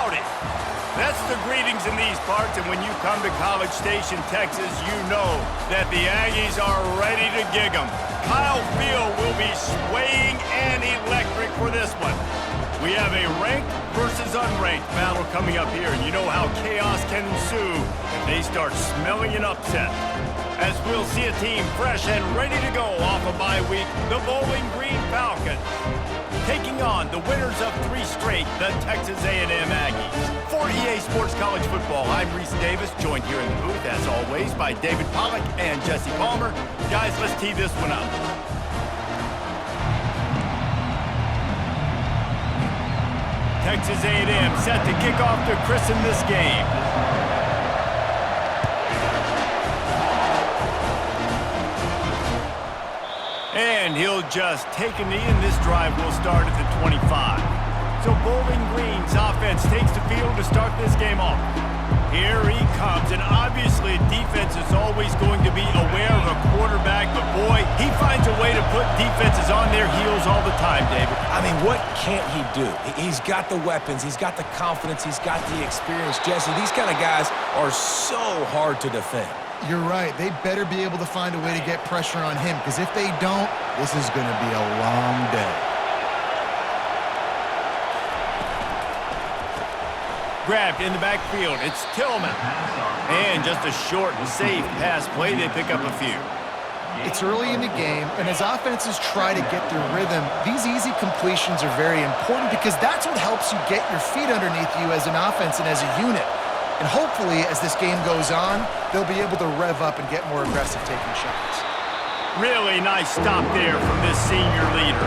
Howdy. That's the greetings in these parts, and when you come to College Station, Texas, you know that the Aggies are ready to gig 'em. Kyle Field will be swaying and electric for this one. We have a ranked versus unranked battle coming up here, and you know how chaos can ensue if they start smelling an upset. As we'll see a team fresh and ready to go off a bye week, the Bowling Green Falcons, taking on the winners of 3 straight, the Texas A&M Aggies. For EA Sports College Football, I'm Reese Davis, joined here in the booth, as always, by David Pollack and Jesse Palmer. Guys, let's tee this one up. Texas A&M set to kick off to christen this game. And he'll just take a knee, and this drive will start at the 25. So Bowling Green's offense takes the field to start this game off. Here he comes, and obviously defense is always going to be aware of a quarterback, but boy, he finds a way to put defenses on their heels all the time, David. I mean, what can't he do? He's got the weapons, he's got the confidence, he's got the experience. Jesse, these kind of guys are so hard to defend. You're right. They better be able to find a way to get pressure on him, because if they don't, this is going to be a long day. Grabbed in the backfield, it's Tillman. And just a short and safe pass play, they pick up a few. It's early in the game, and as offenses try to get their rhythm, these easy completions are very important, because that's what helps you get your feet underneath you as an offense and as a unit. And hopefully, as this game goes on, they'll be able to rev up and get more aggressive taking shots. Really nice stop there from this senior leader.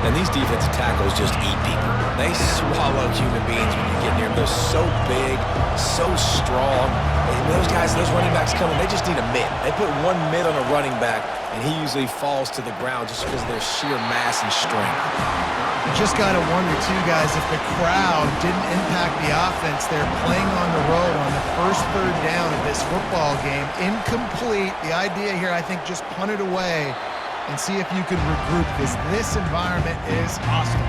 And these defensive tackles just eat people. They swallow human beings when you get near them. They're so big, so strong. And those guys, those running backs coming, they just need a mid. They put one mid on a running back, and he usually falls to the ground just because of their sheer mass and strength. You just got to wonder, too, guys, if the crowd didn't impact the offense. They're playing on the road on the first 3rd down of this football game. Incomplete. The idea here, I think, just punt it away and see if you can regroup, because this environment is hostile.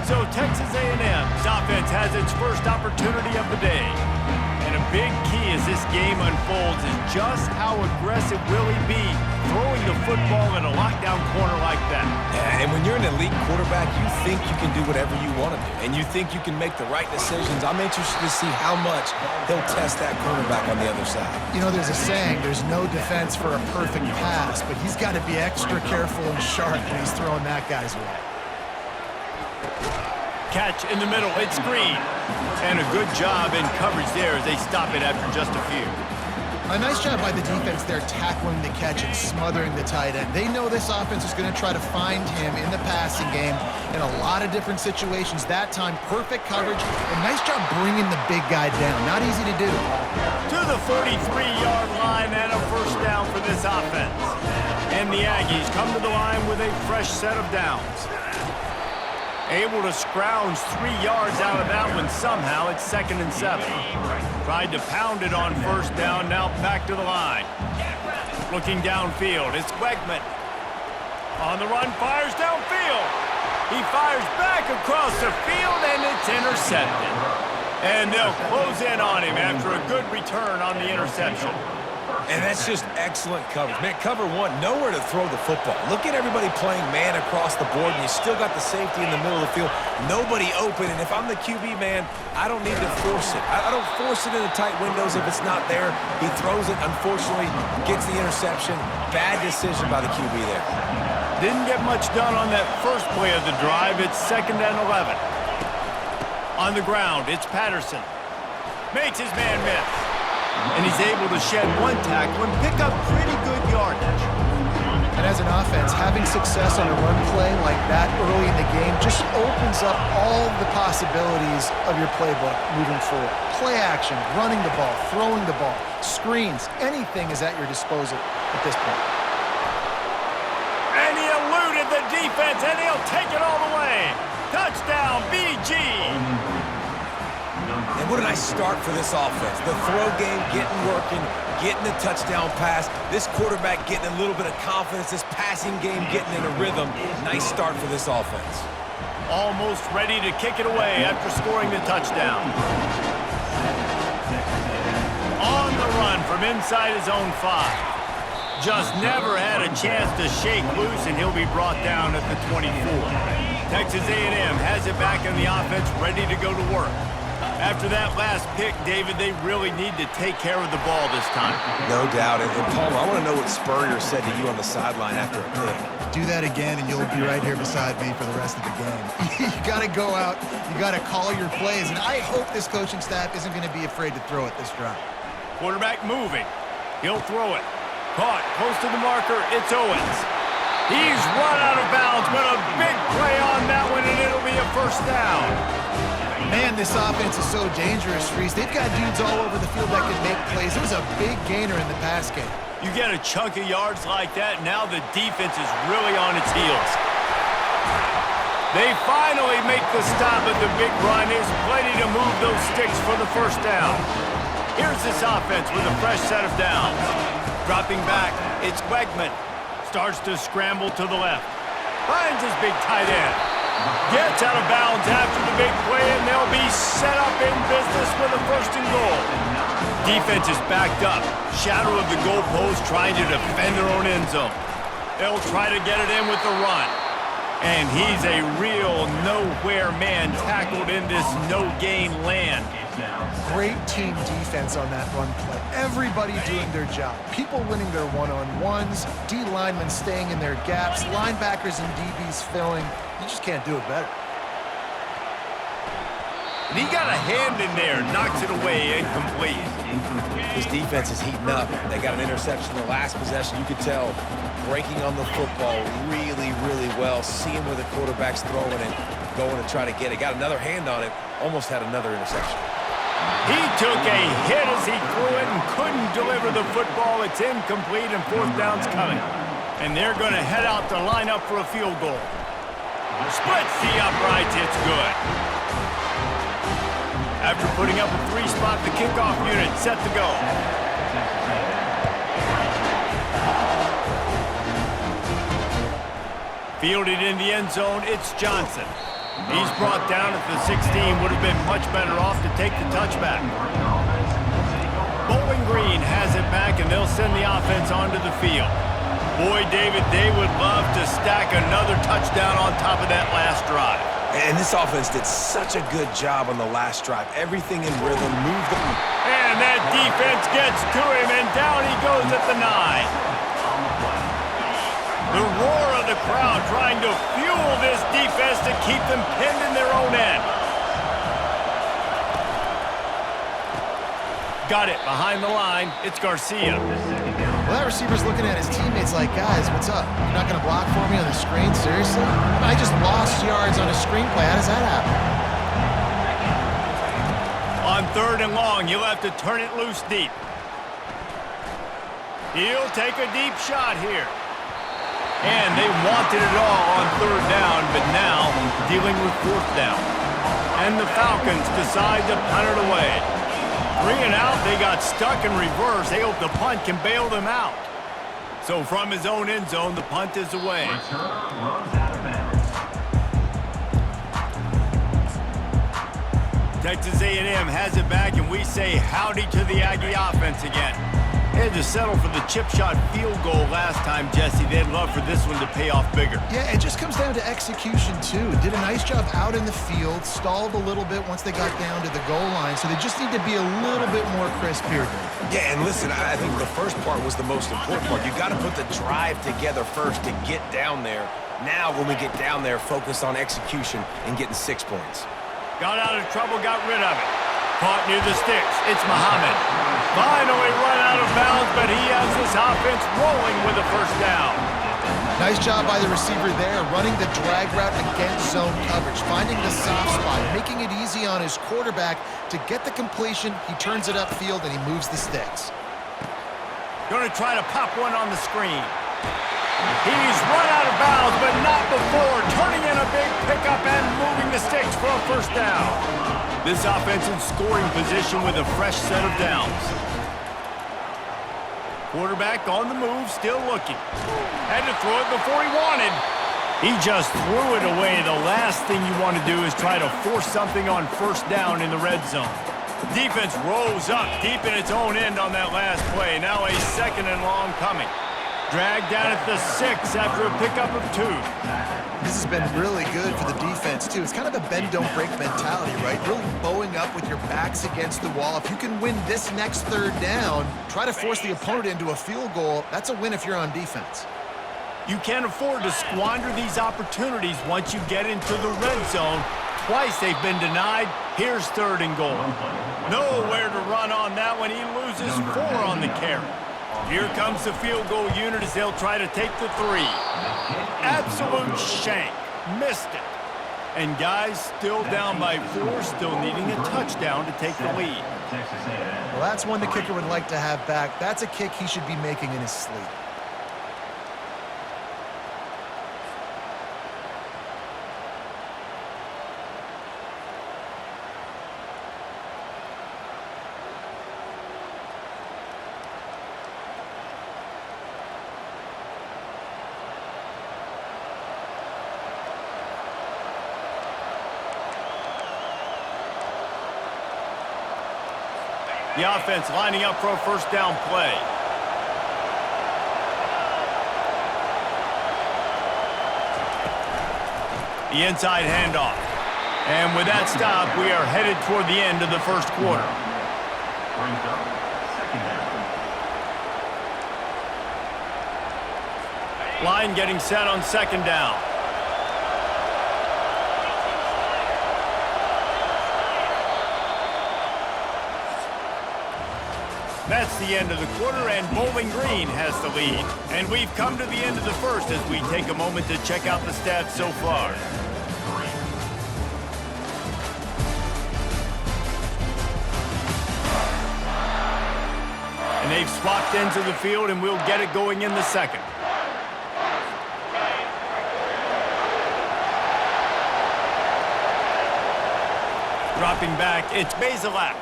So Texas A&M's offense has its first opportunity of the day. And a big key as this game unfolds is just how aggressive will he be throwing the football in a lockdown corner like that. Yeah, and when you're an elite quarterback, you think you can do whatever you want to do, and you think you can make the right decisions. I'm interested to see how much he'll test that cornerback on the other side. You know, there's a saying, there's no defense for a perfect pass, but he's got to be extra careful and sharp when he's throwing that guy's way. Catch in the middle, it's Green. And a good job in coverage there as they stop it after just a few. A nice job by the defense there tackling the catch and smothering the tight end. They know this offense is going to try to find him in the passing game in a lot of different situations. That time, perfect coverage, and nice job bringing the big guy down. Not easy to do. To the 43-yard line and a first down for this offense. And the Aggies come to the line with a fresh set of downs. Able to scrounge 3 yards out of that one somehow. It's 2nd and 7. Tried to pound it on first down, now back to the line. Looking downfield, it's Wegman. On the run, fires downfield. He fires back across the field, and it's intercepted. And they'll close in on him after a good return on the interception. And that's just excellent coverage. Man, cover one, nowhere to throw the football. Look at everybody playing man across the board, and you still got the safety in the middle of the field. Nobody open, and if I'm the QB, man, I don't need to force it. I don't force it into tight windows if it's not there. He throws it, unfortunately, gets the interception. Bad decision by the QB there. Didn't get much done on that first play of the drive. It's 2nd and 11. On the ground, it's Patterson. Makes his man miss. And he's able to shed one tackle and pick up pretty good yardage. And as an offense, having success on a run play like that early in the game just opens up all the possibilities of your playbook moving forward. Play action, running the ball, throwing the ball, screens, anything is at your disposal at this point. And he eluded the defense, and he'll take it all the way. Touchdown, BG! And what a nice start for this offense. The throw game getting working, getting the touchdown pass. This quarterback getting a little bit of confidence. This passing game getting in a rhythm. Nice start for this offense. Almost ready to kick it away after scoring the touchdown. On the run from inside his own 5. Just never had a chance to shake loose, and he'll be brought down at the 24. Texas A&M has it back in the offense, ready to go to work. After that last pick, David, they really need to take care of the ball this time. No doubt. And Palmer, I want to know what Spurrier said to you on the sideline after a pick. Do that again, and you'll be right here beside me for the rest of the game. You got to go out. You got to call your plays, and I hope this coaching staff isn't going to be afraid to throw it this drive. Quarterback moving. He'll throw it. Caught close to the marker. It's Owens. He's run out of bounds, but a big play on that one, and it'll be a first down. Man, this offense is so dangerous, Reese. They've got dudes all over the field that can make plays. It was a big gainer in the pass game. You get a chunk of yards like that, now the defense is really on its heels. They finally make the stop, but the big run is plenty to move those sticks for the first down. Here's this offense with a fresh set of downs. Dropping back, it's Wegman. Starts to scramble to the left. Finds his big tight end. Gets out of bounds after the big play, and they'll be set up in business with a first and goal. Defense is backed up. Shadow of the goalpost trying to defend their own end zone. They'll try to get it in with the run. And he's a real nowhere man tackled in this no-gain land. Great team defense on that run play. Everybody doing their job. People winning their one-on-ones, D linemen staying in their gaps, linebackers and DBs filling. You just can't do it better. And he got a hand in there, knocks it away, incomplete. His defense is heating up. They got an interception in the last possession. You could tell breaking on the football really, really well. Seeing where the quarterback's throwing it, going to try to get it. Got another hand on it, almost had another interception. He took a hit as he threw it and couldn't deliver the football. It's incomplete and fourth down's coming. And they're going to head out to line up for a field goal. Splits the uprights, it's good. After putting up a 3-spot, the kickoff unit set to go. Fielded in the end zone, it's Johnson. He's brought down at the 16, would have been much better off to take the touchback. Bowling Green has it back, and they'll send the offense onto the field. Boy, David, they would love to stack another touchdown on top of that last drive. And this offense did such a good job on the last drive. Everything in rhythm, moved them. And that defense gets to him, and down he goes at the 9. The roar of the crowd trying to fuel this defense to keep them pinned in their own end. Got it behind the line. It's Garcia. Well, that receiver's looking at his teammates like, guys, what's up? You're not going to block for me on the screen? Seriously? I just lost yards on a screenplay. How does that happen? On 3rd and long, you'll have to turn it loose deep. He'll take a deep shot here. And they wanted it all on 3rd down, but now dealing with 4th down. And the Falcons decide to punt it away. 3 and out, they got stuck in reverse. They hope the punt can bail them out. So from his own end zone, the punt is away. Texas A&M has it back, and we say howdy to the Aggie offense again. They had to settle for the chip shot field goal last time, Jesse. They'd love for this one to pay off bigger. Yeah, it just comes down to execution, too. Did a nice job out in the field, stalled a little bit once they got down to the goal line, so they just need to be a little bit more crisp here. Yeah, and listen, I think the first part was the most important part. You got to put the drive together first to get down there. Now, when we get down there, focus on execution and getting 6 points. Got out of trouble, got rid of it. Caught near the sticks. It's Muhammad. Finally run out of bounds, but he has this offense rolling with a first down. Nice job by the receiver there, running the drag route against zone coverage, finding the soft spot, making it easy on his quarterback to get the completion. He turns it upfield, and he moves the sticks. Going to try to pop one on the screen. He's run out of bounds, but not before turning in a big pickup and moving the sticks for a first down. This offense in scoring position with a fresh set of downs. Quarterback on the move, still looking. Had to throw it before he wanted. He just threw it away. The last thing you want to do is try to force something on first down in the red zone. Defense rolls up deep in its own end on that last play. Now a 2nd and long coming. Dragged down at the 6 after a pickup of 2. This has been really good for the defense, too. It's kind of a bend-don't-break mentality, right? Really bowing up with your backs against the wall. If you can win this next 3rd down, try to force the opponent into a field goal. That's a win if you're on defense. You can't afford to squander these opportunities once you get into the red zone. Twice they've been denied. Here's 3rd and goal. Nowhere to run on that one. He loses 4 on the carry. Here comes the field goal unit as they'll try to take the 3. Absolute shank. Missed it. And guys still down by 4, still needing a touchdown to take the lead. Well, that's one the kicker would like to have back. That's a kick he should be making in his sleep. The offense lining up for a first down play. The inside handoff. And with that stop, we are headed toward the end of the first quarter. Line getting set on 2nd down. That's the end of the quarter, and Bowling Green has the lead. And we've come to the end of the first as we take a moment to check out the stats so far. And they've swapped into the field, and we'll get it going in the 2nd. Dropping back, it's Bazelak.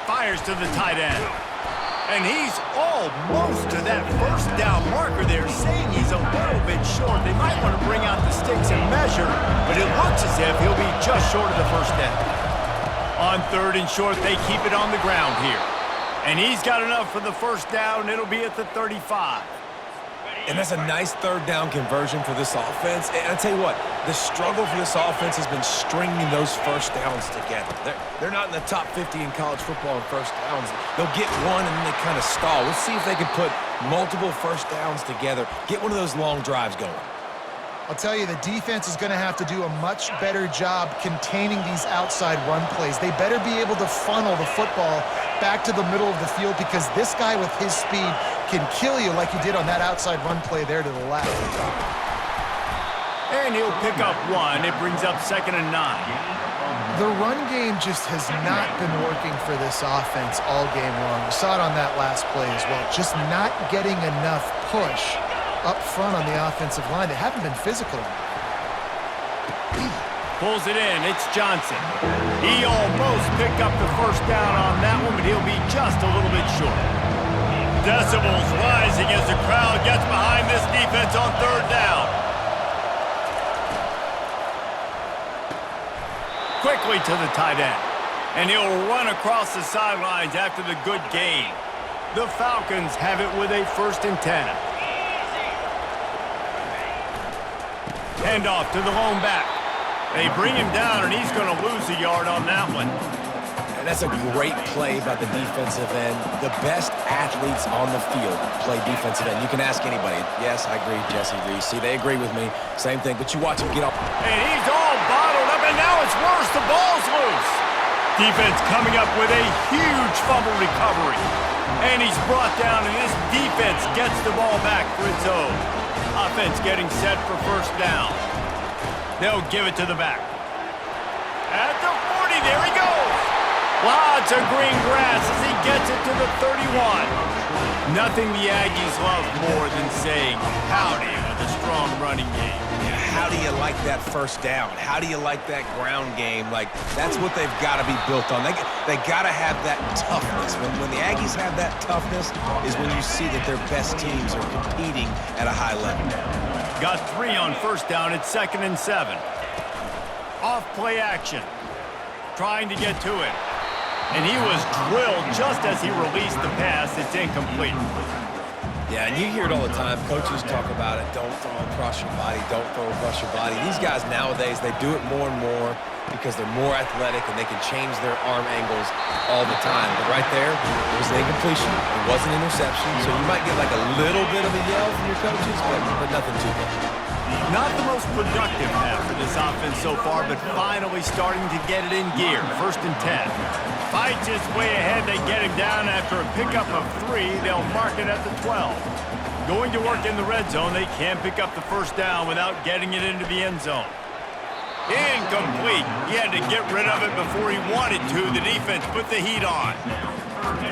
Fires to the tight end. And he's almost to that first down marker there, saying he's a little bit short. They might want to bring out the sticks and measure, but it looks as if he'll be just short of the first down. On 3rd and short, they keep it on the ground here. And he's got enough for the first down. It'll be at the 35. And that's a nice 3rd down conversion for this offense. And I'll tell you what, the struggle for this offense has been stringing those first downs together. They're not in the top 50 in college football in first downs. They'll get one and then they kind of stall. Let's see if they can put multiple first downs together, get one of those long drives going. I'll tell you, the defense is going to have to do a much better job containing these outside run plays. They better be able to funnel the football back to the middle of the field because this guy with his speed can kill you like he did on that outside run play there to the left. And he'll pick up 1. It brings up 2nd and 9. The run game just has not been working for this offense all game long. We saw it on that last play as well. Just not getting enough push up front on the offensive line. They haven't been physical enough. Pulls it in. It's Johnson. He almost picked up the first down on that one, but he'll be just a little bit short. Decibels rising as the crowd gets behind this defense on 3rd down. Quickly to the tight end. And he'll run across the sidelines after the good gain. The Falcons have it with a 1st and 10. Handoff to the lone back. They bring him down, and he's going to lose a yard on that one. And that's a great play by the defensive end. The best athletes on the field play defensive end. You can ask anybody. Yes, I agree, Jesse Reese. See, they agree with me. Same thing, but you watch him get up. And he's all bottled up, and now it's worse. The ball's loose. Defense coming up with a huge fumble recovery. And he's brought down, and this defense gets the ball back for its own. Offense getting set for first down. They'll give it to the back. At the 40, there he goes. Lots of green grass as he gets it to the 31. Nothing the Aggies love more than saying howdy with a strong running game. How do you like that first down? How do you like that ground game? Like, that's what they've got to be built on. They got to have that toughness. When the Aggies have that toughness is when you see that their best teams are competing at a high level. Got 3 on first down. It's 2nd and 7. Off play action. Trying to get to it. And he was drilled just as he released the pass. It's incomplete. Yeah, and you hear it all the time. Coaches talk about it. Don't throw across your body. Don't throw across your body. These guys nowadays, they do it more and more because they're more athletic and they can change their arm angles all the time. But right there, it was an incompletion. It was an interception. So you might get like a little bit of a yell from your coaches, but nothing too bad. Not the most productive half for this offense so far, but finally starting to get it in gear. 1st and 10. Fights his way ahead. They get him down after a pickup of 3. They'll mark it at the 12. Going to work in the red zone. They can't pick up the first down without getting it into the end zone. Incomplete. He had to get rid of it before he wanted to. The defense put the heat on.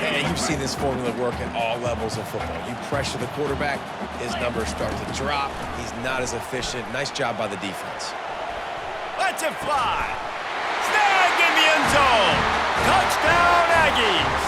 And you've seen this formula work at all levels of football. You pressure the quarterback, his numbers start to drop. He's not as efficient. Nice job by the defense. Lets it fly. Snag in the end zone. Touchdown, Aggies.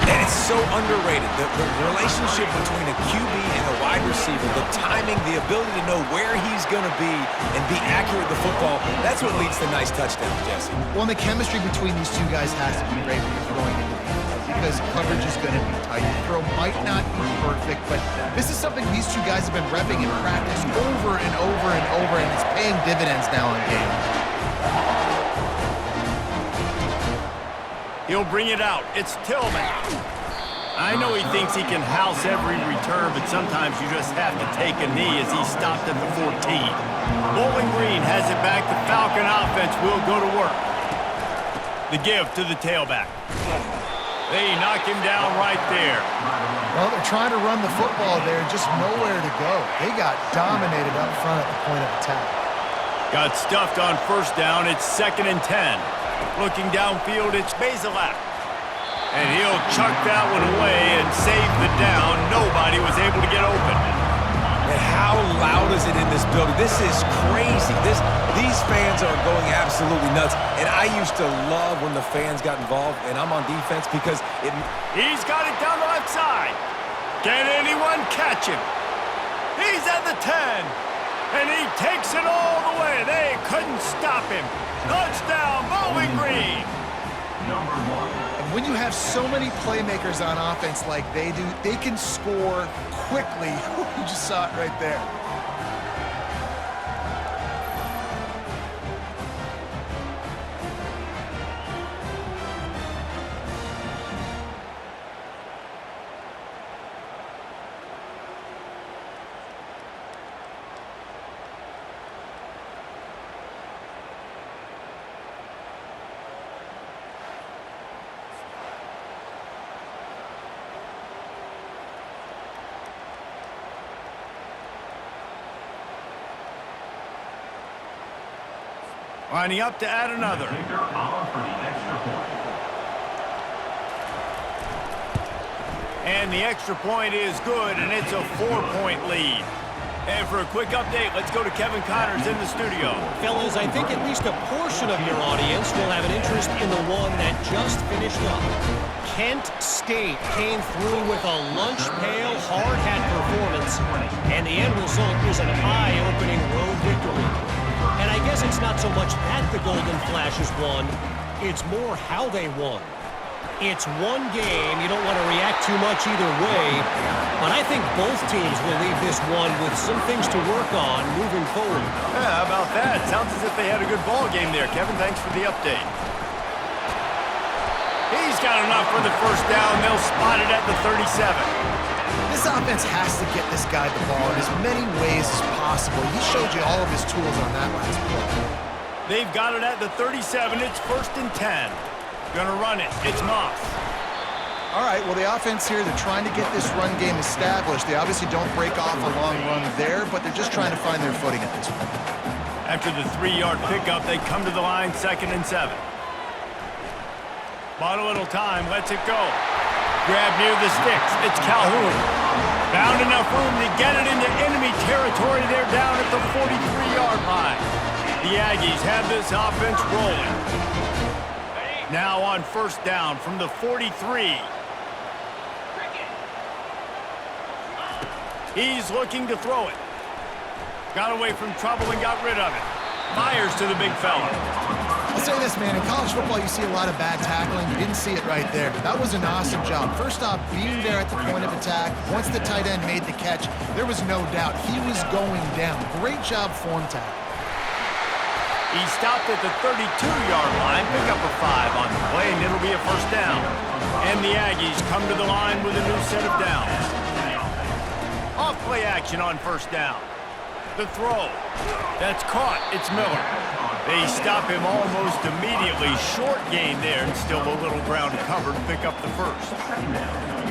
And it's so underrated. The relationship between a QB and a wide receiver, the timing, the ability to know where he's going to be and be accurate with the football, that's what leads to nice touchdowns, Jesse. Well, and the chemistry between these two guys has to be great when you're throwing into the end zone because coverage is going to be tight. The throw might not be perfect, but this is something these two guys have been repping in practice over and over and over, and it's paying dividends now in game. He'll bring it out. It's Tillman. I know he thinks he can house every return, but sometimes you just have to take a knee as he stopped at the 14. Bowling Green has it back. The Falcon offense will go to work. The give to the tailback. They knock him down right there. Well, they're trying to run the football there, just nowhere to go. They got dominated up front at the point of attack. Got stuffed on first down. It's 2nd and 10. Looking downfield, it's Bazelak. And he'll chuck that one away and save the down. Nobody was able to get open. And how loud is it in this building? This is crazy. These fans are going absolutely nuts. And I used to love when the fans got involved, and I'm on defense because it... He's got it down the left side. Can anyone catch him? He's at the 10. And he takes it all the way. They couldn't stop him. Touchdown, Bowling Green. And when you have so many playmakers on offense like they do, they can score quickly. You just saw it right there. Lining up to add another. And the extra point is good, and it's a 4-point lead. And for a quick update, let's go to Kevin Connors in the studio. Fellas, I think at least a portion of your audience will have an interest in the one that just finished up. Kent State came through with a lunch pail, hard hat performance, and the end result is an eye-opening road victory. And I guess it's not so much that the Golden Flashes won, it's more how they won. It's one game, you don't want to react too much either way, but I think both teams will leave this one with some things to work on moving forward. Yeah, how about that? Sounds as if they had a good ball game there. Kevin, thanks for the update. He's got enough for the first down. They'll spot it at the 37. This offense has to get this guy the ball in as many ways as possible. He showed you all of his tools on that last play. They've got it at the 37. It's 1st and 10. Gonna run it. It's Moss. All right, well, the offense here, they're trying to get this run game established. They obviously don't break off a long run there, but they're just trying to find their footing at this point. After the 3-yard pickup, they come to the line, 2nd and 7. Bought a little time, lets it go. Grab near the sticks. It's Calhoun. Found enough room to get it into enemy territory. They're down at the 43-yard line. The Aggies have this offense rolling. Now on first down from the 43. He's looking to throw it. Got away from trouble and got rid of it. Fires to the big fella. I'll say this, man. In college football, you see a lot of bad tackling. You didn't see it right there. That was an awesome job. First off, being there at the point of attack. Once the tight end made the catch, there was no doubt he was going down. Great job form tackle. He stopped at the 32-yard line. Pick up a 5 on the play, and it'll be a first down. And the Aggies come to the line with a new set of downs. Off play action on first down. The throw. That's caught. It's Miller. They stop him almost immediately. Short gain there, and still a little ground cover to pick up the first.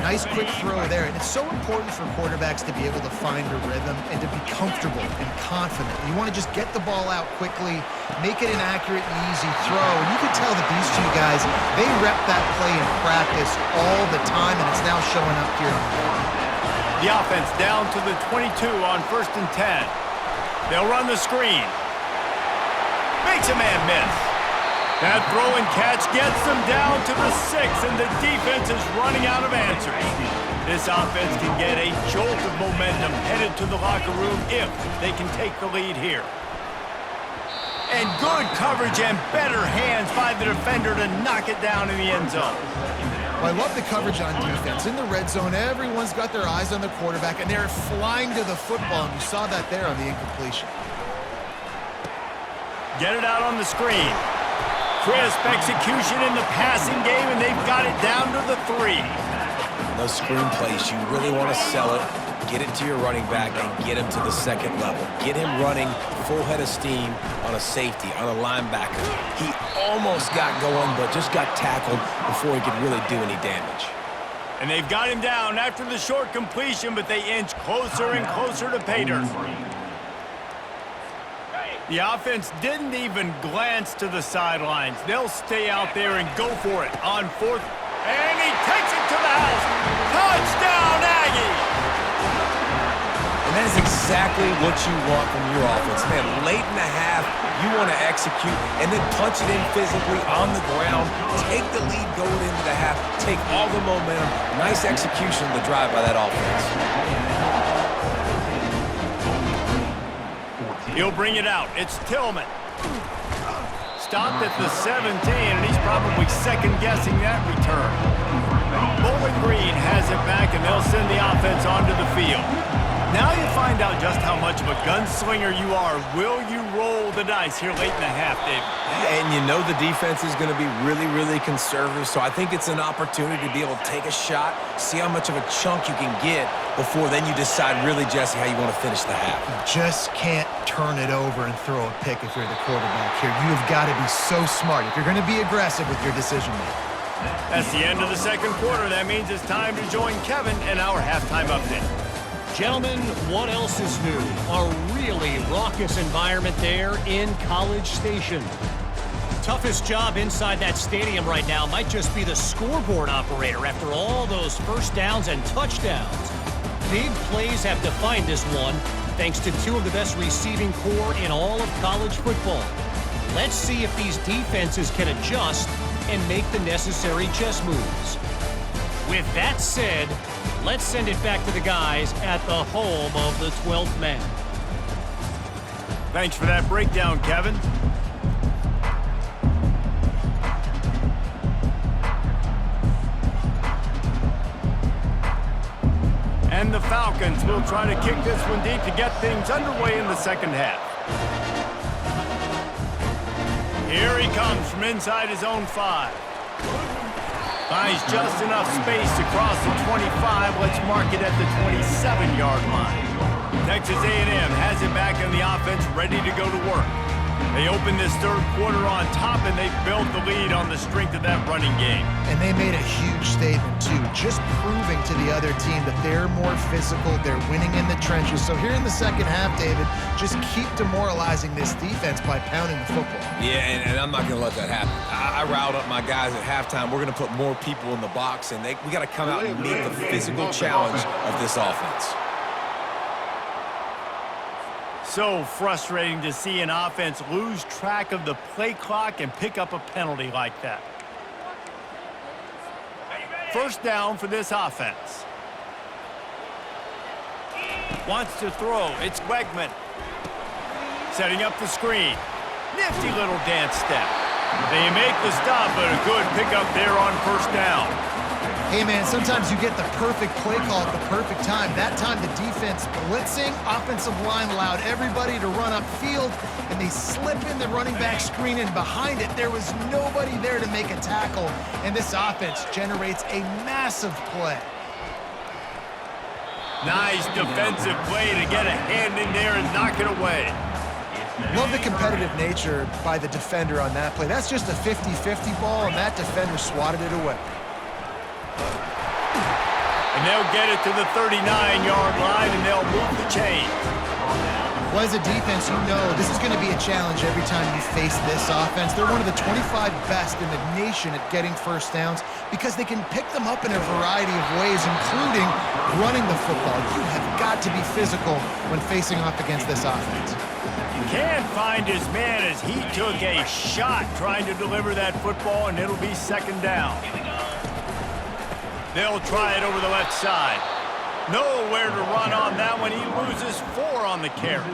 Nice quick throw there, and it's so important for quarterbacks to be able to find a rhythm and to be comfortable and confident. You want to just get the ball out quickly, make it an accurate and easy throw. And you can tell that these two guys, they rep that play in practice all the time, and it's now showing up here on the field. The offense down to the 22 on 1st and 10. They'll run the screen. Makes a man miss. That throw and catch gets them down to the 6, and the defense is running out of answers. This offense can get a jolt of momentum headed to the locker room if they can take the lead here. And good coverage and better hands by the defender to knock it down in the end zone. Well, I love the coverage on defense. In the red zone, everyone's got their eyes on the quarterback, and they're flying to the football, and you saw that there on the incompletion. Get it out on the screen. Crisp execution in the passing game, and they've got it down to the 3. Those screen plays, you really want to sell it, get it to your running back, and get him to the second level. Get him running full head of steam on a safety, on a linebacker. He almost got going, but just got tackled before he could really do any damage. And they've got him down after the short completion, but they inch closer and closer to pay dirt. The offense didn't even glance to the sidelines. They'll stay out there and go for it on 4th. And he takes it to the house. Touchdown, Aggie! And that is exactly what you want from your offense. Man, late in the half, you want to execute and then punch it in physically on the ground. Take the lead going into the half. Take all the momentum. Nice execution of the drive by that offense. He'll bring it out. It's Tillman. Stopped at the 17, and he's probably second-guessing that return. Bowling Green has it back, and they'll send the offense onto the field. Now you find out just how much of a gunslinger you are. Will you roll the dice here late in the half, Dave? And you know the defense is going to be really, really conservative, so I think it's an opportunity to be able to take a shot, see how much of a chunk you can get before then you decide really, Jesse, how you want to finish the half. You just can't turn it over and throw a pick if you're the quarterback here. You have got to be so smart if you're going to be aggressive with your decision-making. That's the end of the second quarter. That means it's time to join Kevin in our halftime update. Gentlemen, what else is new? A really raucous environment there in College Station. Toughest job inside that stadium right now might just be the scoreboard operator after all those first downs and touchdowns. Big plays have defined this one, thanks to two of the best receiving core in all of college football. Let's see if these defenses can adjust and make the necessary chess moves. With that said, let's send it back to the guys at the home of the 12th man. Thanks for that breakdown, Kevin. And the Falcons will try to kick this one deep to get things underway in the second half. Here he comes from inside his own 5. Finds just enough space to cross the 25. Let's mark it at the 27-yard line. Texas A&M has it back in the offense, ready to go to work. They open this third quarter on top, and they built the lead on the strength of that running game. And they made a huge statement, too, just proving to the other team that they're more physical, they're winning in the trenches. So here in the second half, David, just keep demoralizing this defense by pounding the football. Yeah, and I'm not going to let that happen. I riled up my guys at halftime. We're going to put more people in the box, and we got to come out and meet the physical challenge of this offense. So frustrating to see an offense lose track of the play clock and pick up a penalty like that. First down for this offense. Wants to throw. It's Wegman. setting up the screen. Nifty little dance step. They make the stop, but a good pickup there on first down. Hey, man, sometimes you get the perfect play call at the perfect time. That time, the defense blitzing, offensive line allowed everybody to run upfield, and they slip in the running back screen, and behind it, there was nobody there to make a tackle, and this offense generates a massive play. Nice defensive play to get a hand in there and knock it away. Love the competitive nature by the defender on that play. That's just a 50-50 ball, and that defender swatted it away. And they'll get it to the 39-yard line, and they'll move the chains. Well, as a defense, you know this is going to be a challenge every time you face this offense. They're one of the 25 best in the nation at getting first downs because they can pick them up in a variety of ways, including running the football. You have got to be physical when facing off against this offense. Can't find his man as he took a shot trying to deliver that football, and it'll be second down. They'll try it over the left side. Nowhere to run on that one. He loses 4 on the carry.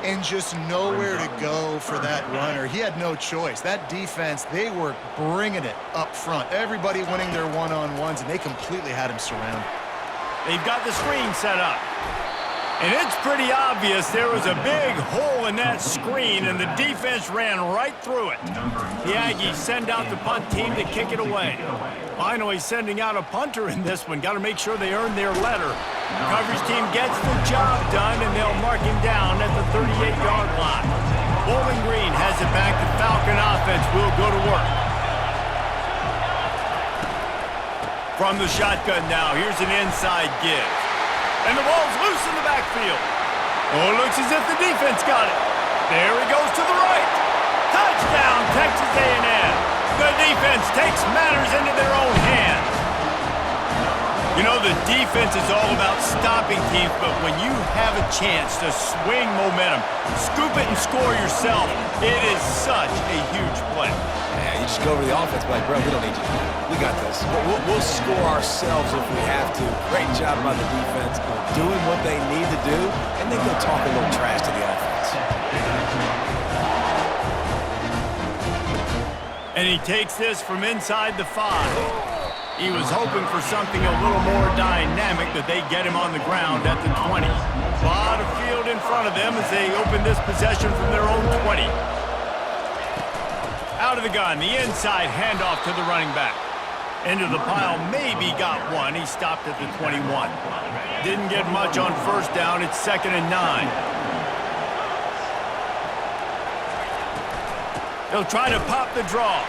And just nowhere to go for that runner. He had no choice. That defense, they were bringing it up front. Everybody winning their one-on-ones, and they completely had him surrounded. They've got the screen set up. And it's pretty obvious there was a big hole in that screen, and the defense ran right through it. The Aggies send out the punt team to kick it away. Finally sending out a punter in this one. Got to make sure they earn their letter. Coverage team gets the job done, and they'll mark him down at the 38-yard line. Bowling Green has it back. The Falcon offense will go to work. From the shotgun now, here's an inside give. And the ball's loose in the backfield. Oh, it looks as if the defense got it. There he goes to the right. Touchdown, Texas A&M. The defense takes matters into their own hands. You know, the defense is all about stopping teams, but when you have a chance to swing momentum, scoop it and score yourself, it is such a huge play. Yeah, you just go over the offense, like, bro, we don't need you. We got this. We'll score ourselves if we have to. Great job by the defense, doing what they need to do, and then go talk a little trash to the offense. And he takes this from inside the 5. He was hoping for something a little more dynamic, that they get him on the ground at the 20. A lot of field in front of them as they open this possession from their own 20. Out of the gun, the inside handoff to the running back. Into the pile, maybe got one. He stopped at the 21. Didn't get much on first down. It's 2nd and 9. He'll try to pop the draw.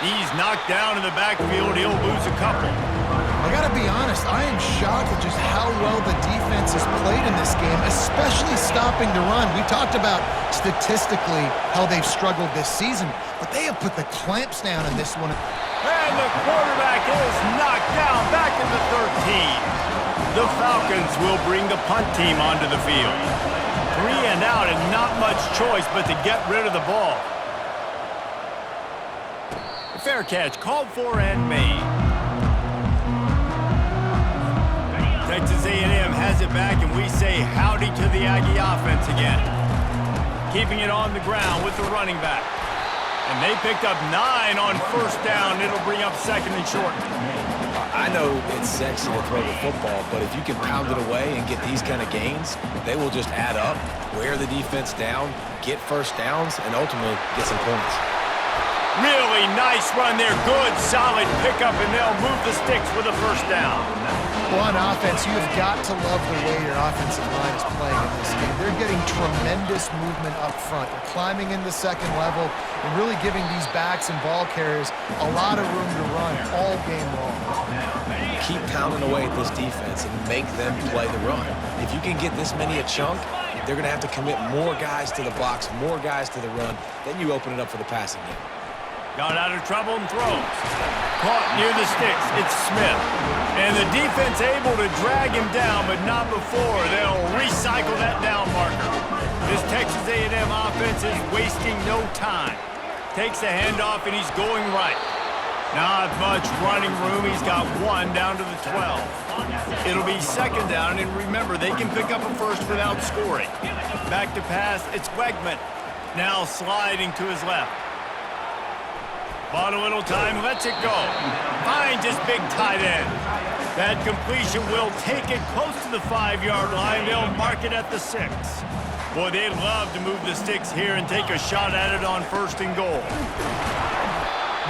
He's knocked down in the backfield. He'll lose a couple. I got to be honest, I am shocked at just how well the defense has played in this game, especially stopping the run. We talked about statistically how they've struggled this season, but they have put the clamps down in this one. And the quarterback is knocked down back in the 13. The Falcons will bring the punt team onto the field. 3 and out and not much choice but to get rid of the ball. Fair catch called for and made. Texas A&M has it back, and we say howdy to the Aggie offense again. Keeping it on the ground with the running back. And they picked up 9 on first down. It'll bring up 2nd and short. I know it's sexy to throw the football, but if you can pound it away and get these kind of gains, they will just add up, wear the defense down, get first downs, and ultimately get some points. Really nice run there. Good, solid pickup, and they'll move the sticks with a first down. Well, on offense, you have got to love the way your offensive line is playing in this game. They're getting tremendous movement up front. They're climbing in the second level and really giving these backs and ball carriers a lot of room to run all game long. Keep pounding away at this defense and make them play the run. If you can get this many a chunk, they're going to have to commit more guys to the box, more guys to the run. Then you open it up for the passing game. Got out of trouble and throws. Caught near the sticks. It's Smith. And the defense able to drag him down, but not before. They'll recycle that down marker. This Texas A&M offense is wasting no time. Takes the handoff, and he's going right. Not much running room. He's got one down to the 12. It'll be second down, and remember, they can pick up a first without scoring. Back to pass, it's Wegman. Now sliding to his left. Bought a little time, lets it go. Finds his big tight end. That completion will take it close to the 5-yard line. They'll mark it at the 6. Boy, they'd love to move the sticks here and take a shot at it on first and goal.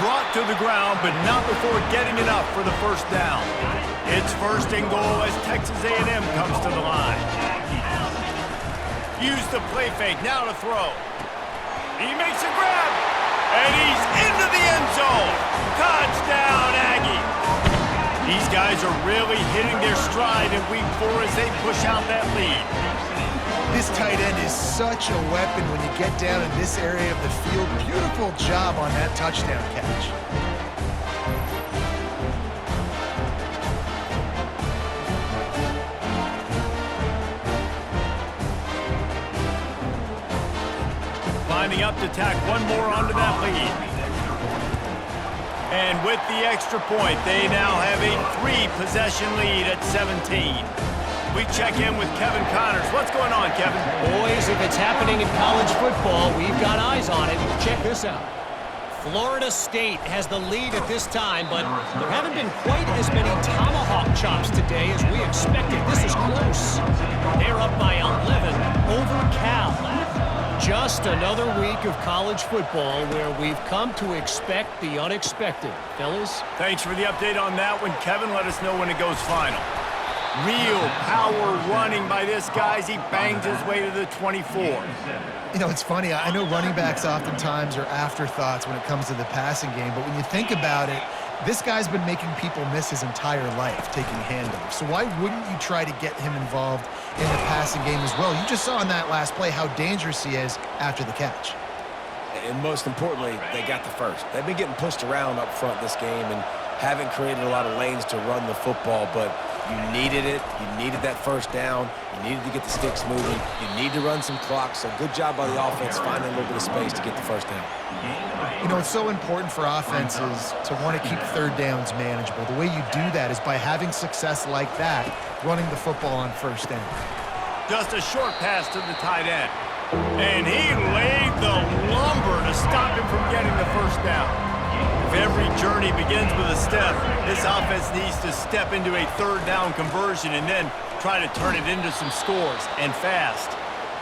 Brought to the ground, but not before getting enough for the first down. It's first and goal as Texas A&M comes to the line. Use the play fake, now to throw. He makes a grab, and he's into the end zone. Touchdown, Aggie. These guys are really hitting their stride in week 4 as they push out that lead. This tight end is such a weapon when you get down in this area of the field. Beautiful job on that touchdown catch. Lining up to tack one more onto that lead. And with the extra point, they now have a 3-possession lead at 17. We check in with Kevin Connors. What's going on, Kevin? Boys, if it's happening in college football, we've got eyes on it. Check this out. Florida State has the lead at this time, but there haven't been quite as many tomahawk chops today as we expected. This is close. They're up by 11 over Cal. Just another week of college football where we've come to expect the unexpected. Fellas? Thanks for the update on that one, Kevin. Let us know when it goes final. Real power running by this guy as he bangs his way to the 24. You know, it's funny. I know running backs oftentimes are afterthoughts when it comes to the passing game, but when you think about it, this guy's been making people miss his entire life taking handoffs. So why wouldn't you try to get him involved in the passing game as well? You just saw in that last play how dangerous he is after the catch. And most importantly, they got the first. They've been getting pushed around up front this game and haven't created a lot of lanes to run the football, but you needed it. You needed that first down. You needed to get the sticks moving. You need to run some clock. So good job by the offense finding a little bit of space to get the first down. You know, it's so important for offenses to want to keep third downs manageable. The way you do that is by having success like that, running the football on first down. Just a short pass to the tight end. And he laid the lumber to stop him from getting the first down. If every journey begins with a step, this offense needs to step into a third down conversion and then try to turn it into some scores, and fast.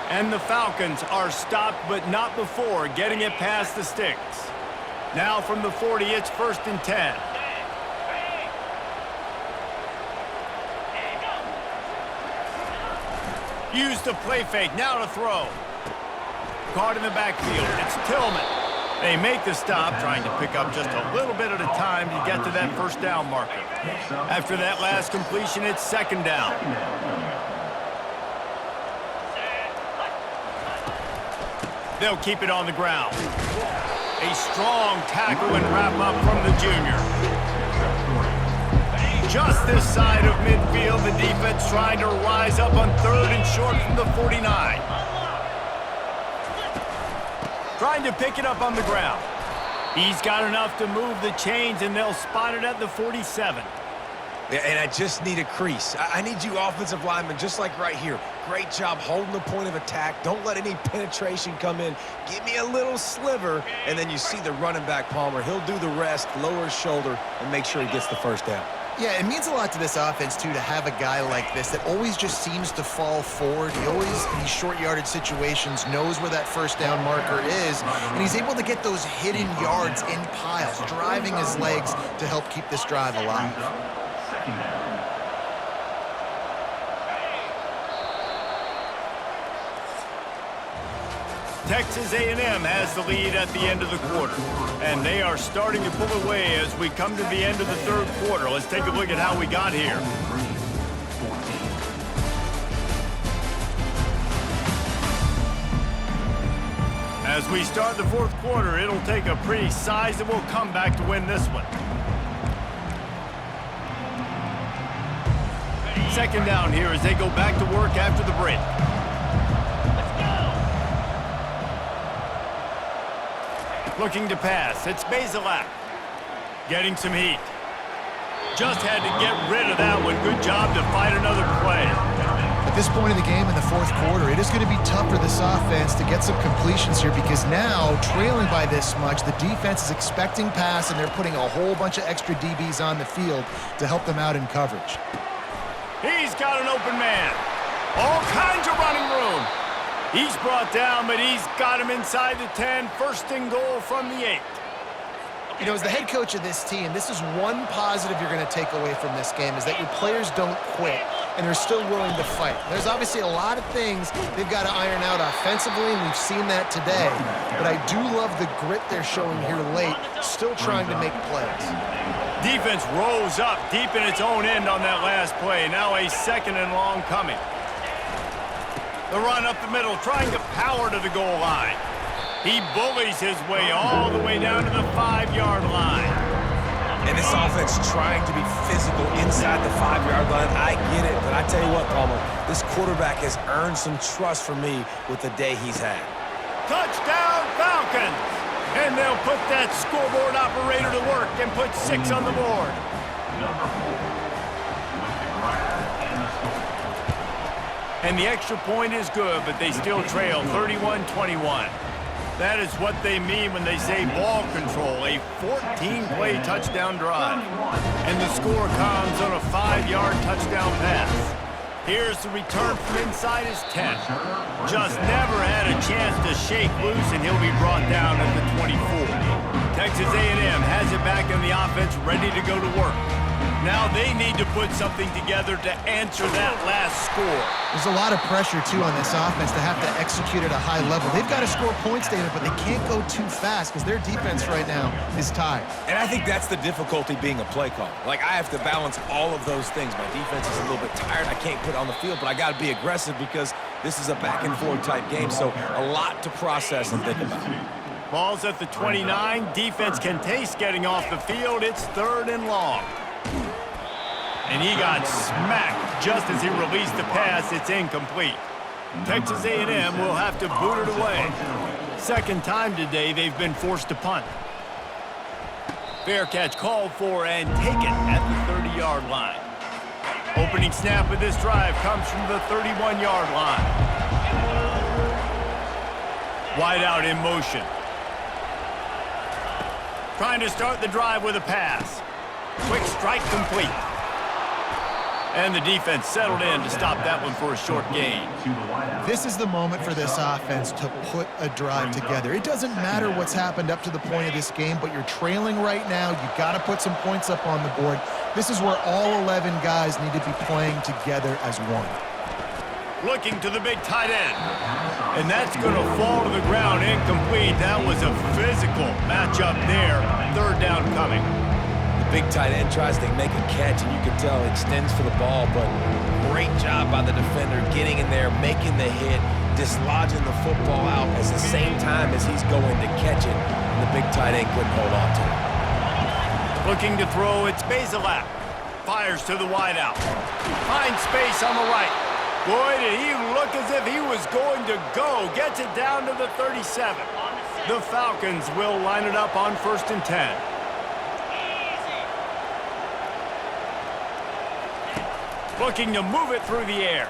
And the Falcons are stopped, but not before getting it past the sticks. Now from the 40, it's first and 10. Use the play fake, now to throw. Caught in the backfield, it's Tillman. They make the stop, trying to pick up just a little bit at a time to get to that first down marker. After that last completion, it's second down. They'll keep it on the ground. A strong tackle and wrap up from the junior. Just this side of midfield, the defense trying to rise up on third and short from the 49. Trying to pick it up on the ground. He's got enough to move the chains, and they'll spot it at the 47. Yeah, and I just need a crease. I need you offensive linemen, just like right here. Great job holding the point of attack. Don't let any penetration come in. Give me a little sliver, and then you see the running back, Palmer. He'll do the rest, lower his shoulder, and make sure he gets the first down. Yeah, it means a lot to this offense, too, to have a guy like this that always just seems to fall forward. He always, in these short yardage situations, knows where that first down marker is, and he's able to get those hidden yards in piles, driving his legs to help keep this drive alive. Texas A&M has the lead at the end of the quarter, and they are starting to pull away as we come to the end of the third quarter. Let's take a look at how we got here. As we start the fourth quarter, it'll take a pretty sizable comeback to win this one. Second down here as they go back to work after the break. Looking to pass, it's Bazelak. Getting some heat. Just had to get rid of that one. Good job to fight another play. At this point in the game in the fourth quarter, it is going to be tough for this offense to get some completions here because now, trailing by this much, the defense is expecting pass and they're putting a whole bunch of extra DBs on the field to help them out in coverage. He's got an open man. All kinds of running room. He's brought down, but he's got him inside the 10. First and goal from the 8. You know, as the head coach of this team, this is one positive you're going to take away from this game is that your players don't quit and they're still willing to fight. There's obviously a lot of things they've got to iron out offensively, and we've seen that today. But I do love the grit they're showing here late, still trying to make plays. Defense rose up deep in its own end on that last play. Now a second and long coming. The run up the middle, trying to power to the goal line. He bullies his way all the way down to the 5-yard line. And this offense trying to be physical inside the 5-yard line. I get it, but I tell you what, Palmer, this quarterback has earned some trust from me with the day he's had. Touchdown, Falcons! And they'll put that scoreboard operator to work and put 6 on the board. And the extra point is good, but they still trail 31-21. That is what they mean when they say ball control, a 14-play touchdown drive. And the score comes on a 5-yard touchdown pass. Here's the return from inside his 10. Just never had a chance to shake loose, and he'll be brought down at the 24. Texas A&M has it back in the offense, ready to go to work. Now they need to put something together to answer that last score. There's a lot of pressure, too, on this offense to have to execute at a high level. They've got to score points, David, but they can't go too fast because their defense right now is tired. And I think that's the difficulty being a play caller. Like, I have to balance all of those things. My defense is a little bit tired. I can't put it on the field, but I got to be aggressive because this is a back-and-forth type game, so a lot to process and think about. Ball's at the 29. Defense can taste getting off the field. It's 3rd and long. And he got smacked just as he released the pass. It's incomplete. Texas A&M will have to boot it away. Second time today they've been forced to punt. Fair catch called for and taken at the 30-yard line. Opening snap of this drive comes from the 31-yard line. Wide out in motion. Trying to start the drive with a pass. Quick strike complete. And the defense settled in to stop that one for a short gain. This is the moment for this offense to put a drive together. It doesn't matter what's happened up to the point of this game, but you're trailing right now. You've got to put some points up on the board. This is where all 11 guys need to be playing together as one. Looking to the big tight end. And that's going to fall to the ground incomplete. That was a physical matchup there. 3rd down coming. Big tight end tries to make a catch, and you can tell he extends for the ball, but great job by the defender getting in there, making the hit, dislodging the football out at the same time as he's going to catch it, and the big tight end couldn't hold on to it. Looking to throw, it's Bazelak. Fires to the wideout. Finds space on the right. Boy, did he look as if he was going to go. Gets it down to the 37. The Falcons will line it up on 1st and 10. Looking to move it through the air.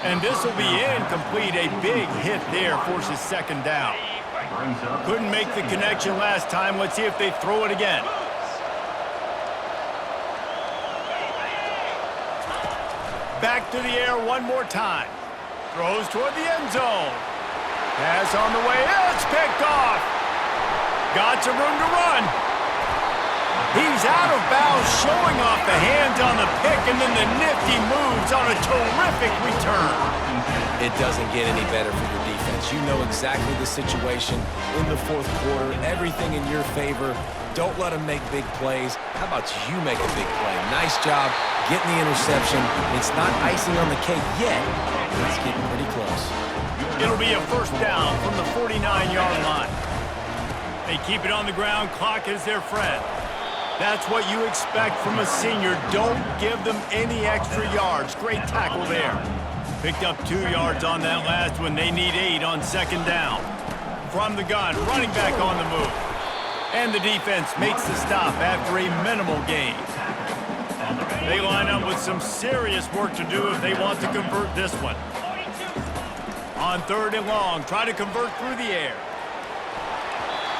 And this will be incomplete. A big hit there forces 2nd down. Couldn't make the connection last time. Let's see if they throw it again. Back to the air one more time. Throws toward the end zone. Pass on the way. It's picked off. Got some room to run. He's out of bounds, showing off the hands on the pick, and then the nifty moves on a terrific return. It doesn't get any better for your defense. You know exactly the situation in the 4th quarter, everything in your favor. Don't let them make big plays. How about you make a big play? Nice job getting the interception. It's not icing on the cake yet, but it's getting pretty close. It'll be a 1st down from the 49-yard line. They keep it on the ground. Clock is their friend. That's what you expect from a senior. Don't give them any extra yards. Great tackle there. Picked up 2 yards on that last one. They need 8 on 2nd down. From the gun, running back on the move. And the defense makes the stop after a minimal gain. They line up with some serious work to do if they want to convert this one. On 3rd and long, try to convert through the air.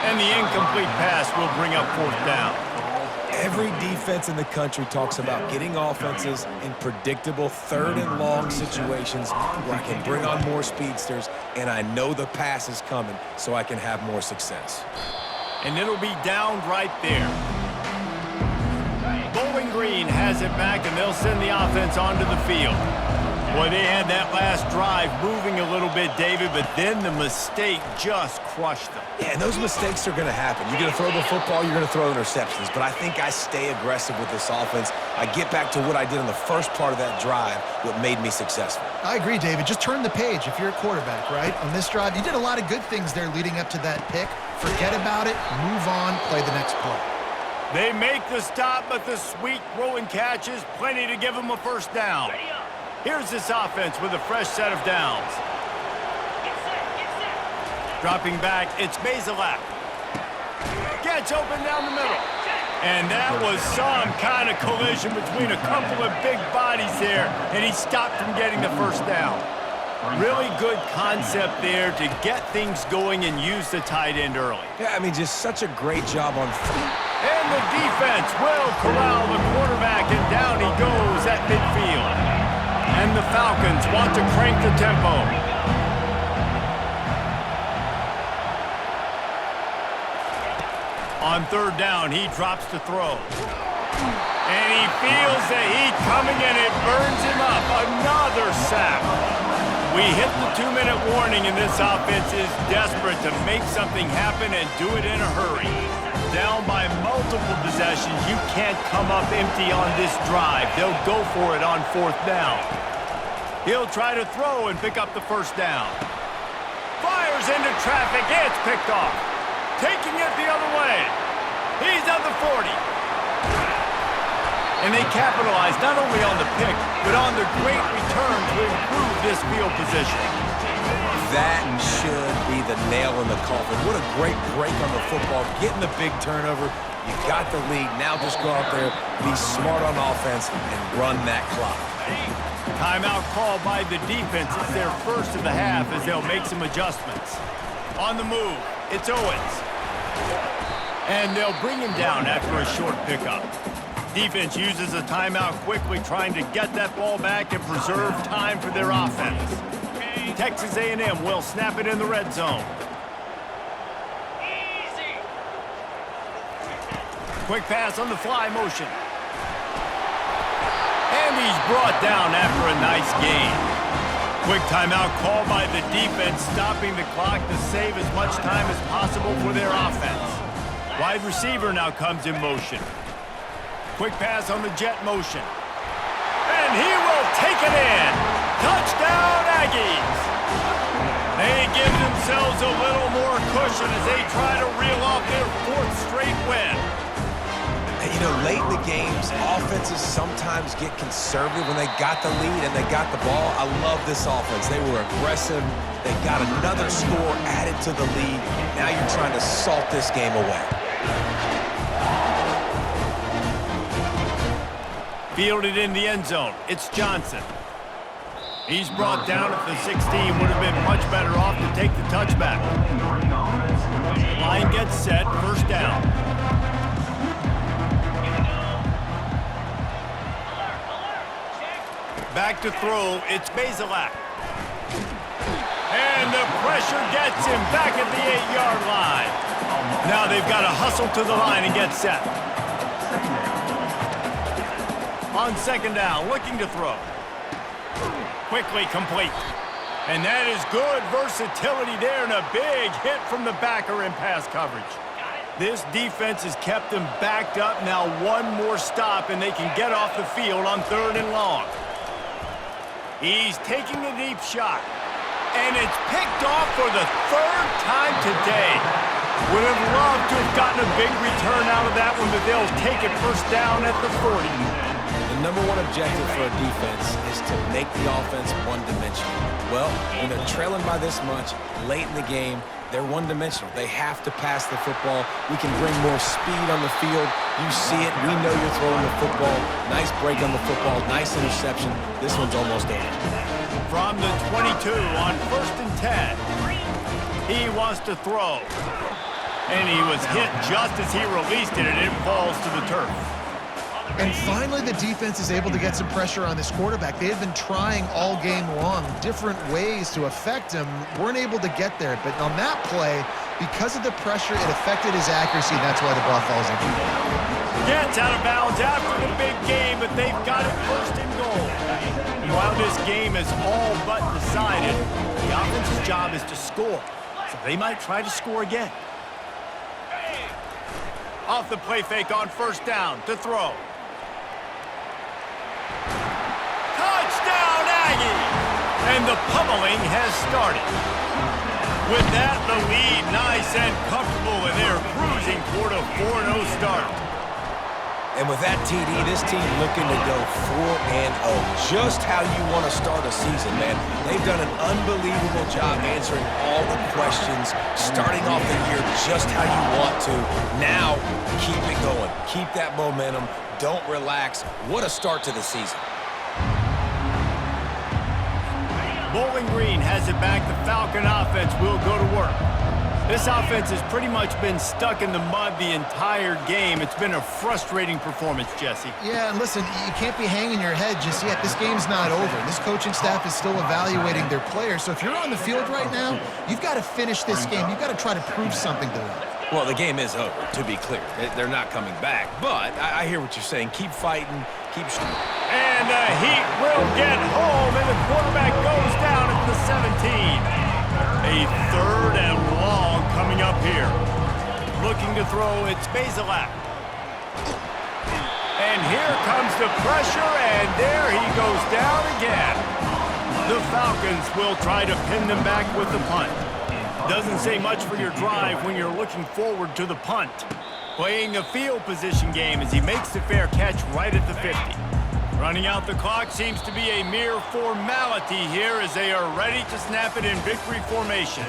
And the incomplete pass will bring up 4th down. Every defense in the country talks about getting offenses in predictable 3rd and long situations where I can bring on more speedsters and I know the pass is coming so I can have more success. And it'll be down right there. Bowling Green has it back, and they'll send the offense onto the field. Boy, they had that last drive moving a little bit, David, but then the mistake just crushed them. Yeah, and those mistakes are going to happen. You're going to throw the football, you're going to throw interceptions, but I think I stay aggressive with this offense. I get back to what I did in the first part of that drive, what made me successful. I agree, David. Just turn the page if you're a quarterback, right? On this drive, you did a lot of good things there leading up to that pick. Forget about it, move on, play the next play. They make the stop, but the sweet throw and catch is plenty to give them a 1st down. Here's this offense with a fresh set of downs. Dropping back, it's Bazelak. Gets open down the middle. And that was some kind of collision between a couple of big bodies there, and he stopped from getting the 1st down. Really good concept there to get things going and use the tight end early. Yeah, I mean, just such a great job on feet. And the defense will corral the quarterback, and down he goes at midfield. And the Falcons want to crank the tempo. On 3rd down, he drops to throw. And he feels the heat coming, and it burns him up. Another sack. We hit the 2-minute warning, and this offense is desperate to make something happen and do it in a hurry. Down by multiple possessions, you can't come up empty on this drive. They'll go for it on 4th down. He'll try to throw and pick up the 1st down. Fires into traffic. It's picked off. Taking it the other way. He's at the 40. And they capitalize not only on the pick, but on the great return to improve this field position. That should be the nail in the coffin. What a great break on the football. Getting the big turnover. You got the lead. Now just go out there, be smart on offense, and run that clock. Timeout called by the defense. It's their 1st of the half as they'll make some adjustments. On the move, it's Owens. And they'll bring him down after a short pickup. Defense uses a timeout quickly, trying to get that ball back and preserve time for their offense. Texas A&M will snap it in the red zone. Quick pass on the fly motion. And he's brought down after a nice gain. Quick timeout called by the defense, stopping the clock to save as much time as possible for their offense. Wide receiver now comes in motion. Quick pass on the jet motion. And he will take it in. Touchdown, Aggies. They give themselves a little more cushion as they try to reel off their 4th straight win. And, you know, late in the games, offenses sometimes get conservative when they got the lead and they got the ball. I love this offense. They were aggressive. They got another score added to the lead. Now you're trying to salt this game away. Fielded in the end zone. It's Johnson. He's brought down at the 16. Would have been much better off to take the touchback. Line gets set. 1st down. Back to throw. It's Bazelak. And the pressure gets him back at the 8-yard line. Now they've got to hustle to the line and get set. On 2nd down, looking to throw. Quickly complete. And that is good versatility there, and a big hit from the backer in pass coverage. This defense has kept them backed up. Now one more stop, and they can get off the field on 3rd and long. He's taking a deep shot. And it's picked off for the 3rd time today. Would have loved to have gotten a big return out of that one, but they'll take it 1st down at the 40. And number one objective for a defense is to make the offense one-dimensional. Well, when they're trailing by this much late in the game, they're one-dimensional. They have to pass the football. We can bring more speed on the field. You see it. We know you're throwing the football. Nice break on the football. Nice interception. This one's almost over. From the 22 on 1st and 10. He wants to throw. And he was hit just as he released it, and it falls to the turf. And finally, the defense is able to get some pressure on this quarterback. They had been trying all game long, different ways to affect him, weren't able to get there. But on that play, because of the pressure, it affected his accuracy, and that's why the ball falls in. Gets out of bounds after the big game, but they've got it 1st and goal. And while this game is all but decided, the offense's job is to score. So they might try to score again. Off the play fake on 1st down to throw. Touchdown, Aggies! And the pummeling has started. With that, the lead nice and comfortable, and they're cruising toward a 4-0 start. And with that TD, this team looking to go 4-0. Just how you want to start a season, man. They've done an unbelievable job answering all the questions, starting off the year just how you want to. Now, keep it going. Keep that momentum. Don't relax. What a start to the season. Bowling Green has it back. The Falcon offense will go to work. This offense has pretty much been stuck in the mud the entire game. It's been a frustrating performance, Jesse. Yeah, and listen, you can't be hanging your head just yet. This game's not over. This coaching staff is still evaluating their players. So if you're on the field right now, you've got to finish this game. You've got to try to prove something to them. Well, the game is over, to be clear. They're not coming back. But I hear what you're saying. Keep fighting. Keep shooting. And the Heat will get home, and the quarterback goes down at the 17. A 3rd and long coming up here. Looking to throw, it's Bazelak. And here comes the pressure, and there he goes down again. The Falcons will try to pin them back with the punt. Doesn't say much for your drive when you're looking forward to the punt. Playing a field position game as he makes the fair catch right at the 50. Running out the clock seems to be a mere formality here as they are ready to snap it in victory formation.